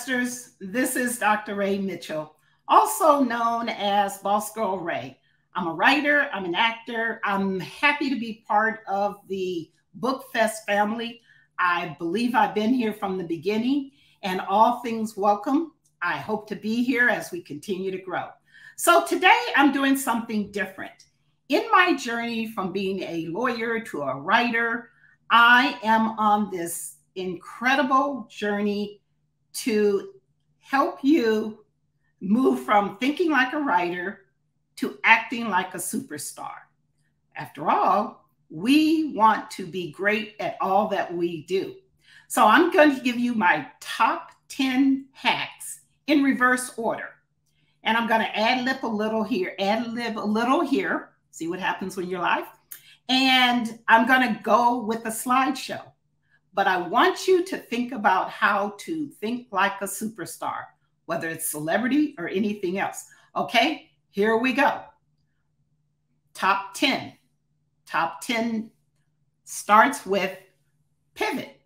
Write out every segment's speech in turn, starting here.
podcasters. This is Dr. Raye Mitchell, also known as Boss Girl Raye. I'm a writer, I'm an actor. I'm happy to be part of the Book Fest family. I believe I've been here from the beginning, and all things welcome. I hope to be here as we continue to grow. So today I'm doing something different. In my journey from being a lawyer to a writer, I am on this incredible journey to help you move from thinking like a writer to acting like a superstar. After all, we want to be great at all that we do. So I'm going to give you my top 10 hacks in reverse order. And I'm going to ad-lib a little here, see what happens when you're live. And I'm going to go with a slideshow. But I want you to think about how to think like a superstar, whether it's celebrity or anything else. Okay, here we go. Top 10. Top 10 starts with pivot.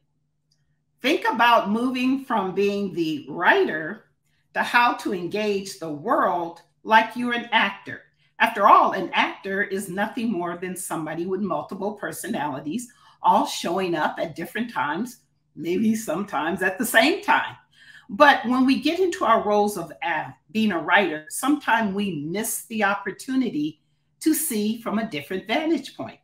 Think about moving from being the writer to how to engage the world like you're an actor. After all, an actor is nothing more than somebody with multiple personalities, all showing up at different times, maybe sometimes at the same time. But when we get into our roles of being a writer, sometimes we miss the opportunity to see from a different vantage point.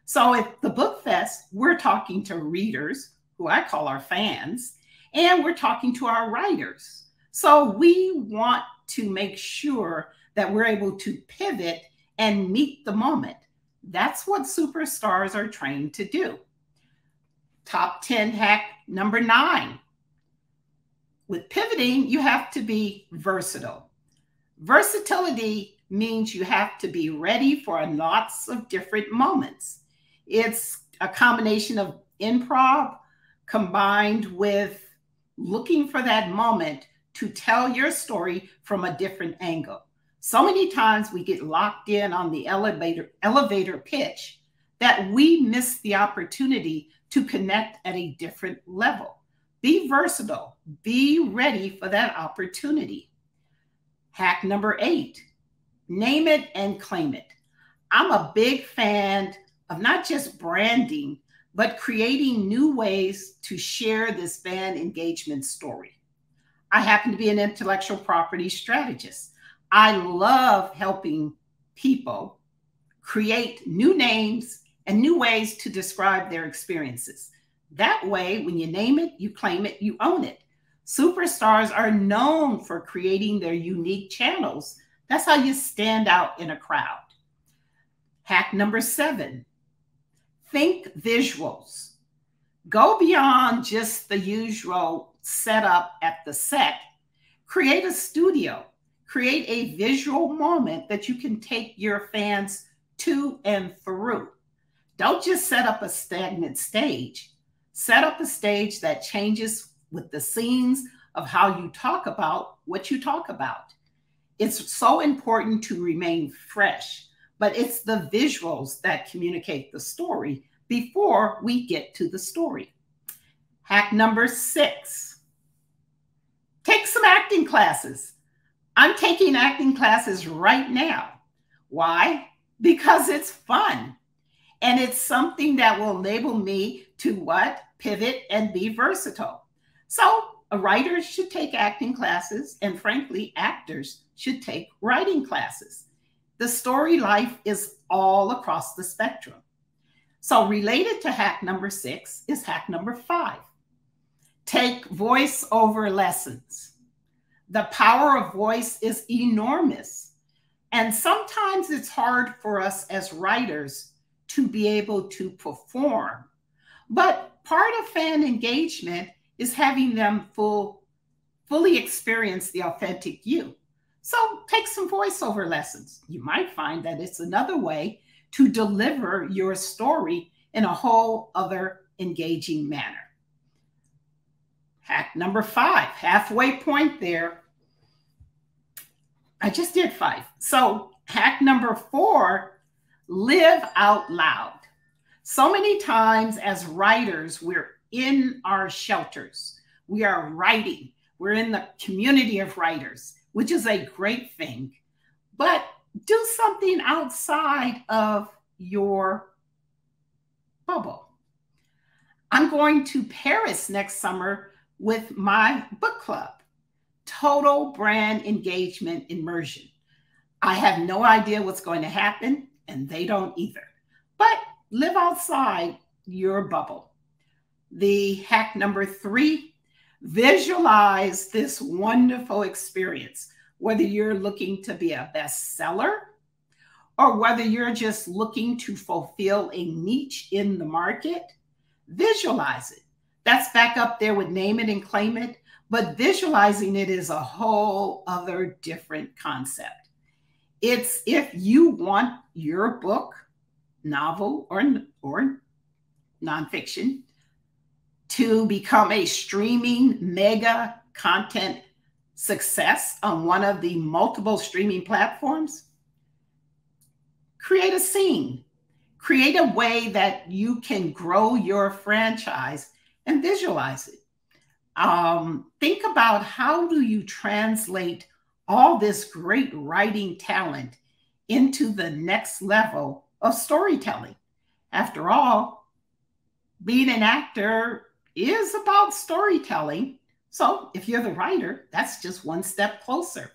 So at the Book Fest, we're talking to readers, who I call our fans, and we're talking to our writers. So we want to make sure that we're able to pivot and meet the moment. That's what superstars are trained to do. Top 10 hack number 9. With pivoting, you have to be versatile. Versatility means you have to be ready for lots of different moments. It's a combination of improv combined with looking for that moment to tell your story from a different angle. So many times we get locked in on the elevator pitch that we miss the opportunity to connect at a different level. Be versatile. Be ready for that opportunity. Hack number 8, name it and claim it. I'm a big fan of not just branding, but creating new ways to share this fan engagement story. I happen to be an intellectual property strategist. I love helping people create new names and new ways to describe their experiences. That way, when you name it, you claim it, you own it. Superstars are known for creating their unique channels. That's how you stand out in a crowd. Hack number 7, think visuals. Go beyond just the usual setup at the set. Create a studio. Create a visual moment that you can take your fans to and through. Don't just set up a stagnant stage. Set up a stage that changes with the scenes of how you talk about what you talk about. It's so important to remain fresh, but it's the visuals that communicate the story before we get to the story. Hack number 6, take some acting classes. I'm taking acting classes right now. Why? Because it's fun. And it's something that will enable me to what? Pivot and be versatile. So a writer should take acting classes, and frankly, actors should take writing classes. The story life is all across the spectrum. So related to hack number 6 is hack number 5. Take voiceover lessons. The power of voice is enormous. And sometimes it's hard for us as writers to be able to perform. But part of fan engagement is having them fully experience the authentic you. So take some voiceover lessons. You might find that it's another way to deliver your story in a whole other engaging manner. Hack number 5, halfway point there. I just did 5. So hack number 4, live out loud. So many times as writers, we're in our shelters. We are writing. We're in the community of writers, which is a great thing. But do something outside of your bubble. I'm going to Paris next summer with my book club, Total Brand Engagement Immersion. I have no idea what's going to happen, and they don't either. But live outside your bubble. The hack number 3, visualize this wonderful experience, whether you're looking to be a bestseller or whether you're just looking to fulfill a niche in the market. Visualize it. That's back up there with name it and claim it, but visualizing it is a whole other different concept. It's if you want your book, novel or nonfiction, to become a streaming mega content success on one of the multiple streaming platforms, create a scene. Create a way that you can grow your franchise and visualize it. Think about how do you translate all this great writing talent into the next level of storytelling. After all, being an actor is about storytelling. So if you're the writer, that's just one step closer.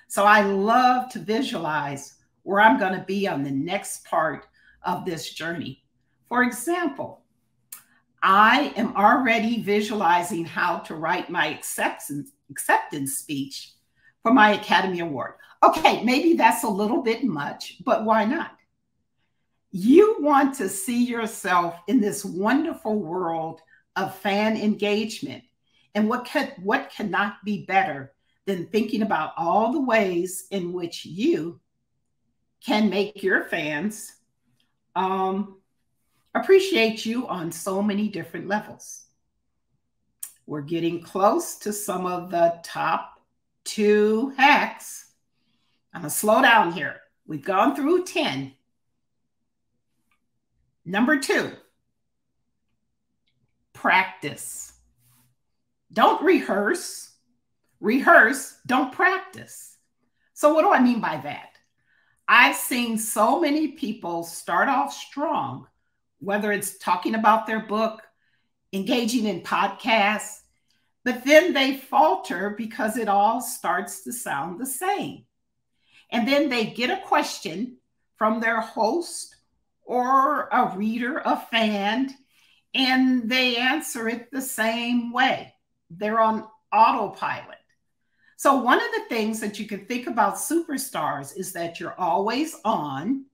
So I love to visualize where I'm going to be on the next part of this journey. For example, I am already visualizing how to write my acceptance speech for my Academy Award. Okay, maybe that's a little bit much, but why not? You want to see yourself in this wonderful world of fan engagement. And what cannot be better than thinking about all the ways in which you can make your fans appreciate you on so many different levels. We're getting close to some of the top 2 hacks. I'm going to slow down here. We've gone through 10. Number 2, practice. Don't rehearse. Rehearse, don't practice. So what do I mean by that? I've seen so many people start off strong, whether it's talking about their book, engaging in podcasts, but then they falter because it all starts to sound the same. And then they get a question from their host or a reader, a fan, and they answer it the same way. They're on autopilot. So one of the things that you can think about superstars is that you're always on,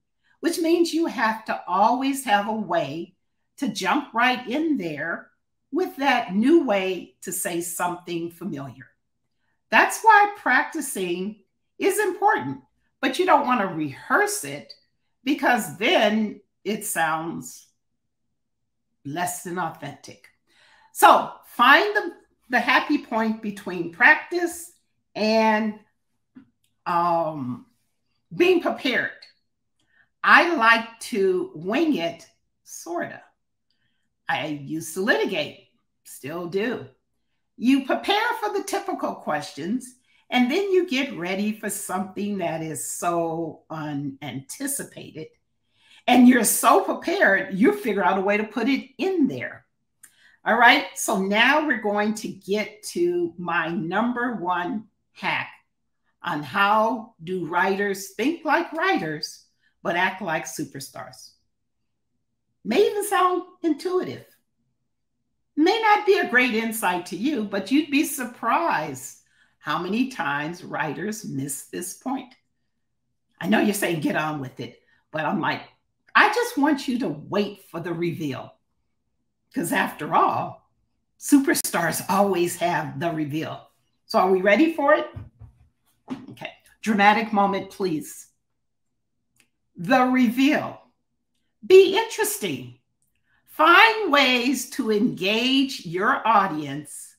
which means you have to always have a way to jump right in there with that new way to say something familiar. That's why practicing is important, but you don't want to rehearse it because then it sounds less than authentic. So find the happy point between practice and being prepared. I like to wing it, sort of. I used to litigate, still do. You prepare for the typical questions, and then you get ready for something that is so unanticipated. And you're so prepared, you figure out a way to put it in there. All right, so now we're going to get to my number 1 hack on how do writers think like writers, but act like superstars. May even sound intuitive. May not be a great insight to you, but you'd be surprised how many times writers miss this point. I know you're saying get on with it, but I'm like, I just want you to wait for the reveal. Because after all, superstars always have the reveal. So are we ready for it? Okay, dramatic moment, please. The reveal. Be interesting. Find ways to engage your audience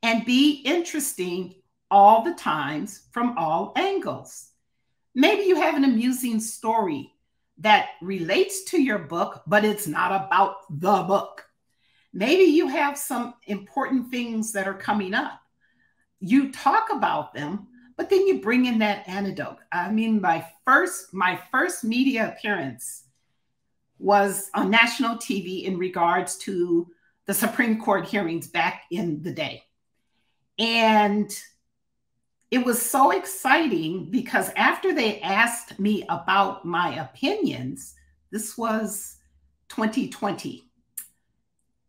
and be interesting all the times from all angles. Maybe you have an amusing story that relates to your book, but it's not about the book. Maybe you have some important things that are coming up. you talk about them, but then you bring in that anecdote. I mean, my first media appearance was on national TV in regards to the Supreme Court hearings back in the day. And it was so exciting because after they asked me about my opinions, this was 2020,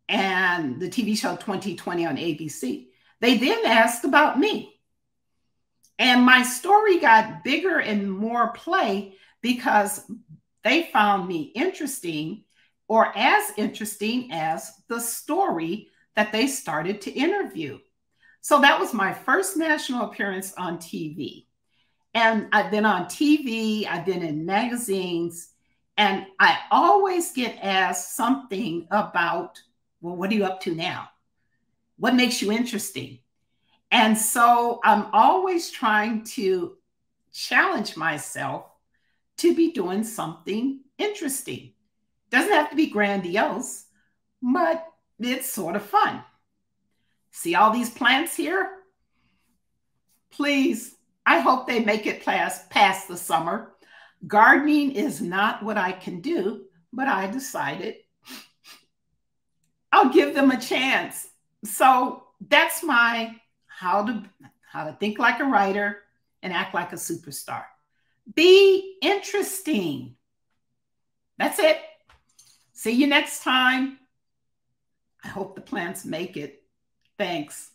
and the TV show 2020 on ABC, they then asked about me. And my story got bigger and more play because they found me interesting, or as interesting as the story that they started to interview. So that was my first national appearance on TV. And I've been on TV, I've been in magazines, and I always get asked something about, well, what are you up to now? What makes you interesting? And so I'm always trying to challenge myself to be doing something interesting. Doesn't have to be grandiose, but it's sort of fun. See all these plants here? Please, I hope they make it past the summer. Gardening is not what I can do, but I decided I'll give them a chance. So that's my how to think like a writer and act like a superstar. Be interesting. That's it. See you next time. I hope the plants make it. Thanks.